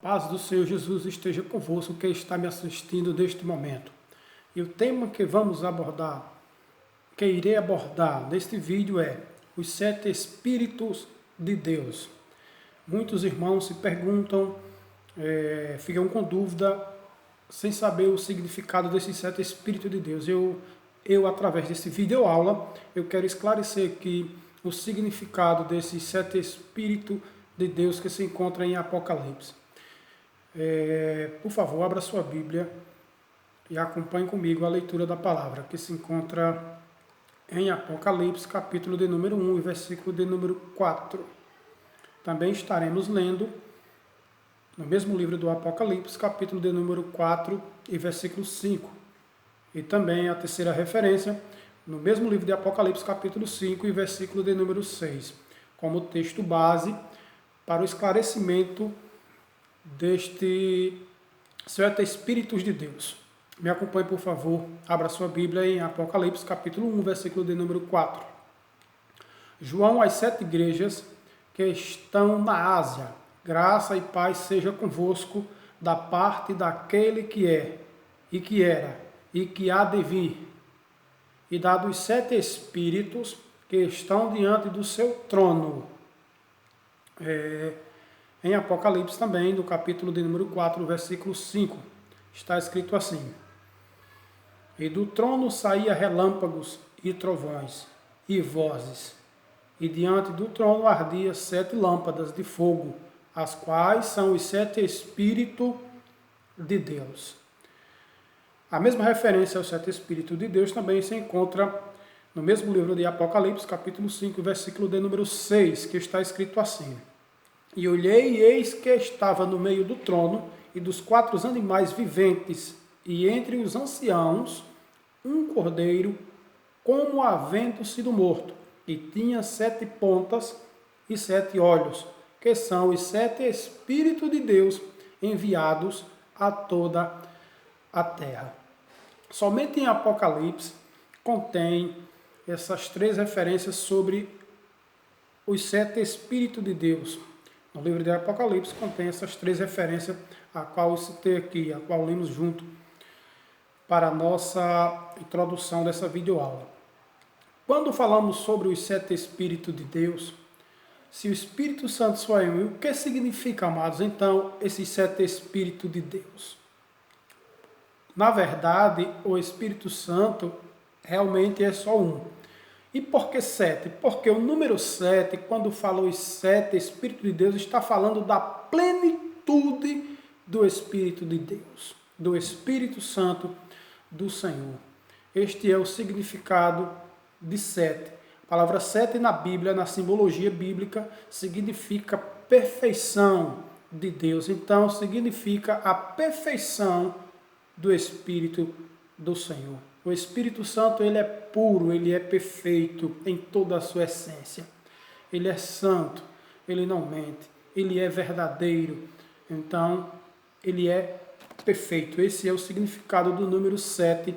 Paz do Senhor Jesus esteja convosco, que está me assistindo neste momento. E o tema que vamos abordar, que irei abordar neste vídeo é os 7 Espíritos de Deus. Muitos irmãos se perguntam, ficam com dúvida, sem saber o significado desses 7 Espíritos de Deus. Eu através desse vídeo aula, eu quero esclarecer aqui o significado desses 7 Espíritos de Deus que se encontra em Apocalipse. Por favor, abra sua Bíblia e acompanhe comigo a leitura da palavra, que se encontra em Apocalipse, capítulo de número 1 e versículo de número 4. Também estaremos lendo no mesmo livro do Apocalipse, capítulo de número 4 e versículo 5. E também a terceira referência, no mesmo livro de Apocalipse, capítulo 5 e versículo de número 6, como texto base para o esclarecimento deste 7 Espíritos de Deus. Me acompanhe, por favor, abra sua Bíblia em Apocalipse, capítulo 1, versículo de número 4. João às 7 igrejas que estão na Ásia, graça e paz seja convosco da parte daquele que é, e que era, e que há de vir, e da dos 7 Espíritos que estão diante do seu trono. Em Apocalipse também, no capítulo de número 4, versículo 5, está escrito assim: E do trono saía relâmpagos e trovões e vozes, e diante do trono ardia 7 lâmpadas de fogo, as quais são os 7 Espíritos de Deus. A mesma referência aos 7 Espíritos de Deus também se encontra no mesmo livro de Apocalipse, capítulo 5, versículo de número 6, que está escrito assim: E olhei, e eis que estava no meio do trono e dos 4 animais viventes, e entre os anciãos, um cordeiro, como havendo sido morto, e tinha 7 pontas e 7 olhos, que são os 7 Espíritos de Deus enviados a toda a terra. Somente em Apocalipse contém essas 3 referências sobre os 7 Espíritos de Deus. No livro de Apocalipse contém essas 3 referências, a qual eu citei aqui, a qual lemos junto para a nossa introdução dessa videoaula. Quando falamos sobre os 7 Espíritos de Deus, se o Espírito Santo só é um, o que significa, amados, então, esses 7 Espíritos de Deus? Na verdade, o Espírito Santo realmente é só um. E por que 7? Porque o número 7, quando fala os 7 Espíritos de Deus, está falando da plenitude do Espírito de Deus, do Espírito Santo do Senhor. Este é o significado de 7. A palavra 7 na Bíblia, na simbologia bíblica, significa perfeição de Deus. Então, significa a perfeição do Espírito do Senhor. O Espírito Santo, ele é puro, ele é perfeito em toda a sua essência. Ele é santo, ele não mente, ele é verdadeiro. Então, ele é perfeito. Esse é o significado do número 7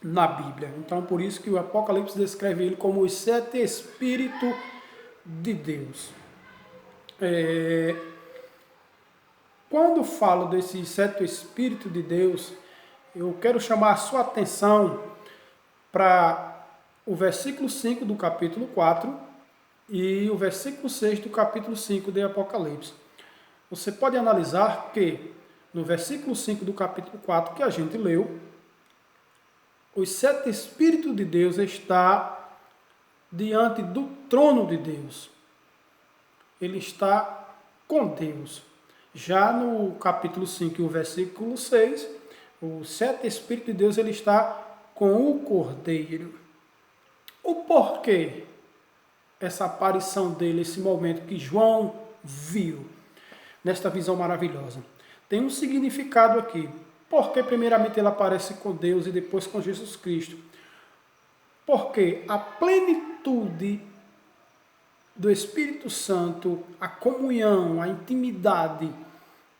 na Bíblia. Então, por isso que o Apocalipse descreve ele como os 7 Espíritos de Deus. Quando falo desses 7 Espíritos de Deus, eu quero chamar a sua atenção para o versículo 5 do capítulo 4 e o versículo 6 do capítulo 5 de Apocalipse. Você pode analisar que no versículo 5 do capítulo 4 que a gente leu, os 7 Espíritos de Deus está diante do trono de Deus. Ele está com Deus. Já no capítulo 5 e o versículo 6, o 7 Espírito de Deus, ele está com o Cordeiro. O porquê essa aparição dele, esse momento que João viu, nesta visão maravilhosa? Tem um significado aqui. Porque primeiramente ele aparece com Deus e depois com Jesus Cristo? Porque a plenitude do Espírito Santo, a comunhão, a intimidade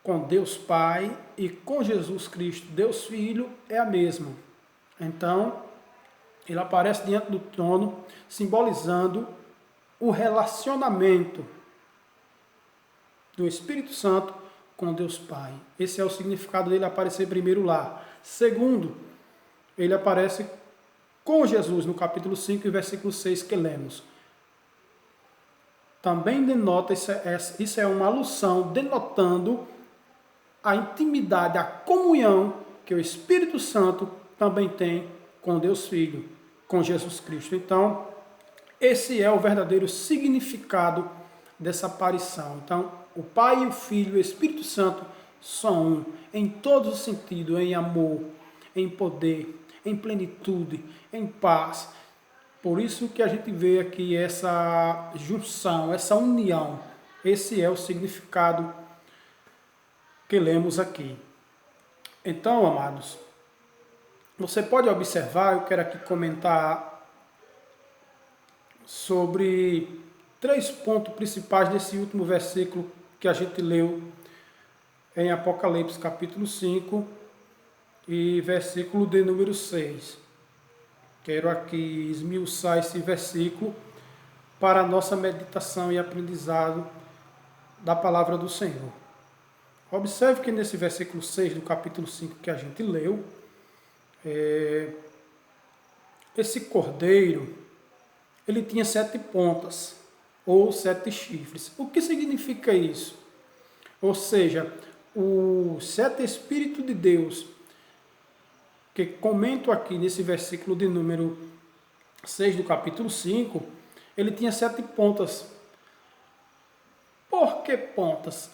com Deus Pai e com Jesus Cristo, Deus Filho, é a mesma. Então, ele aparece diante do trono, simbolizando o relacionamento do Espírito Santo com Deus Pai. Esse é o significado dele aparecer primeiro lá. Segundo, ele aparece com Jesus no capítulo 5 e versículo 6 que lemos. Também denota, isso é uma alusão, denotando a intimidade, a comunhão que o Espírito Santo também tem com Deus Filho, com Jesus Cristo. Então, esse é o verdadeiro significado dessa aparição. Então, o Pai, o Filho e o Espírito Santo são um, em todos os sentidos, em amor, em poder, em plenitude, em paz. Por isso que a gente vê aqui essa junção, essa união. Esse é o significado que lemos aqui. Então, amados, você pode observar, eu quero aqui comentar sobre 3 pontos principais desse último versículo que a gente leu em Apocalipse capítulo 5 e versículo de número 6. Quero aqui esmiuçar esse versículo para a nossa meditação e aprendizado da palavra do Senhor. Observe que nesse versículo 6 do capítulo 5 que a gente leu, esse cordeiro, ele tinha 7 pontas, ou 7 chifres. O que significa isso? Ou seja, os 7 Espíritos de Deus, que comento aqui nesse versículo de número 6 do capítulo 5, ele tinha 7 pontas. Por que pontas?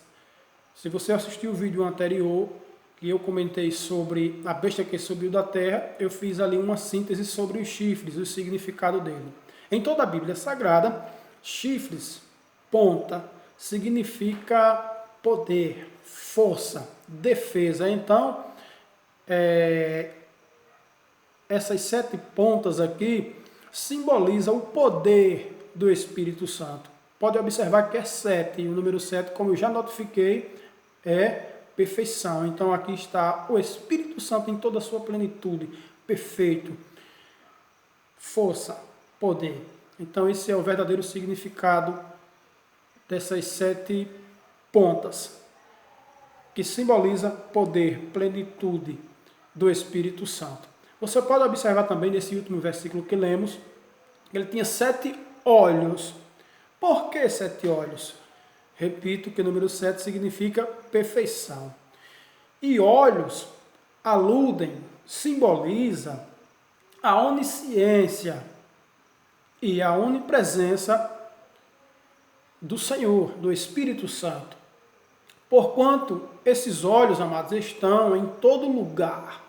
Se você assistiu o vídeo anterior, que eu comentei sobre a besta que subiu da terra, eu fiz ali uma síntese sobre os chifres, o significado dele. Em toda a Bíblia Sagrada, chifres, ponta, significa poder, força, defesa. Então, essas 7 pontas aqui simbolizam o poder do Espírito Santo. Pode observar que é 7, e o número 7, como eu já notifiquei, é perfeição. Então aqui está o Espírito Santo em toda a sua plenitude, perfeito, força, poder. Então esse é o verdadeiro significado dessas 7 pontas, que simboliza poder, plenitude do Espírito Santo. Você pode observar também nesse último versículo que lemos, ele tinha 7 olhos. Por que 7 olhos? Repito que o número 7 significa perfeição. E olhos aludem, simboliza a onisciência e a onipresença do Senhor, do Espírito Santo. Porquanto esses olhos, amados, estão em todo lugar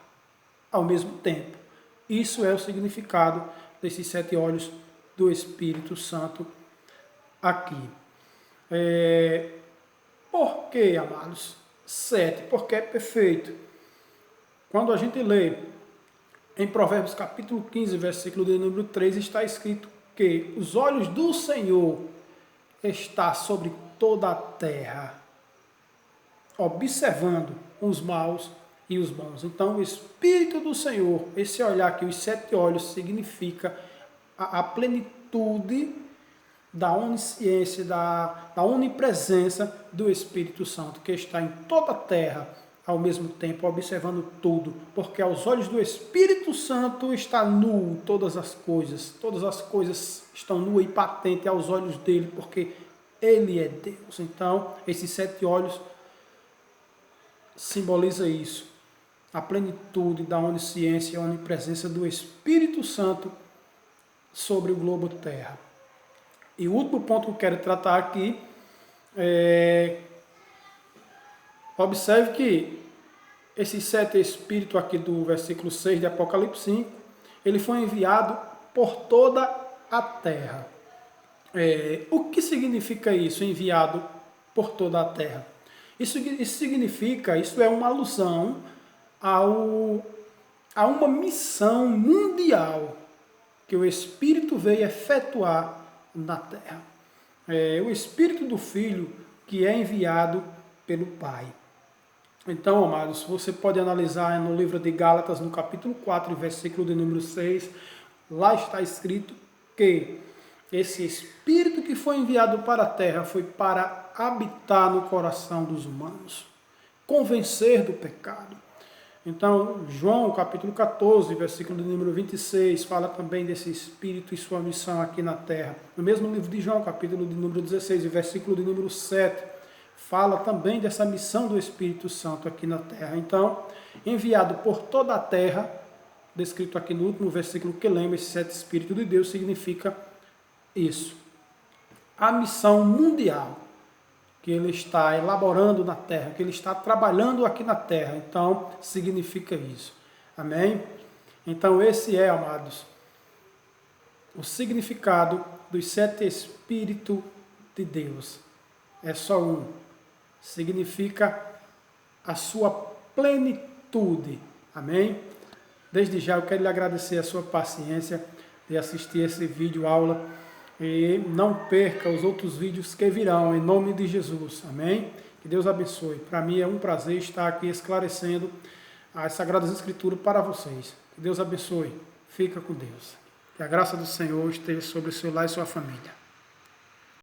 ao mesmo tempo. Isso é o significado desses 7 olhos do Espírito Santo aqui. Por que, amados? 7, porque é perfeito. Quando a gente lê em Provérbios capítulo 15, versículo de número 3, está escrito que os olhos do Senhor estão sobre toda a terra, observando os maus e os bons. Então, o Espírito do Senhor, esse olhar aqui, os 7 olhos, significa a plenitude da onisciência, da onipresença do Espírito Santo, que está em toda a terra, ao mesmo tempo, observando tudo, porque aos olhos do Espírito Santo está nu todas as coisas estão nuas e patentes aos olhos dele, porque ele é Deus. Então, esses 7 olhos simboliza isso, a plenitude da onisciência e a onipresença do Espírito Santo sobre o globo terra. E o último ponto que eu quero tratar aqui observe que esses 7 espíritos aqui do versículo 6 de Apocalipse 5, ele foi enviado por toda a terra. O que significa isso, enviado por toda a terra? Isso significa, isso é uma alusão a uma missão mundial que o Espírito veio efetuar na terra. O Espírito do Filho que é enviado pelo Pai. Então, amados, você pode analisar no livro de Gálatas, no capítulo 4, versículo de número 6, lá está escrito que esse Espírito que foi enviado para a terra foi para habitar no coração dos humanos. convencer do pecado. Então, João, capítulo 14, versículo de número 26, fala também desse Espírito e sua missão aqui na terra. No mesmo livro de João, capítulo de número 16, versículo de número 7, fala também dessa missão do Espírito Santo aqui na terra. Então, enviado por toda a terra, descrito aqui no último versículo que lembra, esse sete Espírito de Deus significa isso. A missão mundial que ele está elaborando na terra, que ele está trabalhando aqui na terra. Então, significa isso. Amém? Então, esse é, amados, o significado dos sete Espíritos de Deus. É só um. Significa a sua plenitude. Amém? Desde já eu quero lhe agradecer a sua paciência de assistir esse vídeo aula. E não perca os outros vídeos que virão, em nome de Jesus. Amém? Que Deus abençoe. Para mim é um prazer estar aqui esclarecendo as Sagradas Escrituras para vocês. Que Deus abençoe. Fica com Deus. Que a graça do Senhor esteja sobre o seu lar e sua família.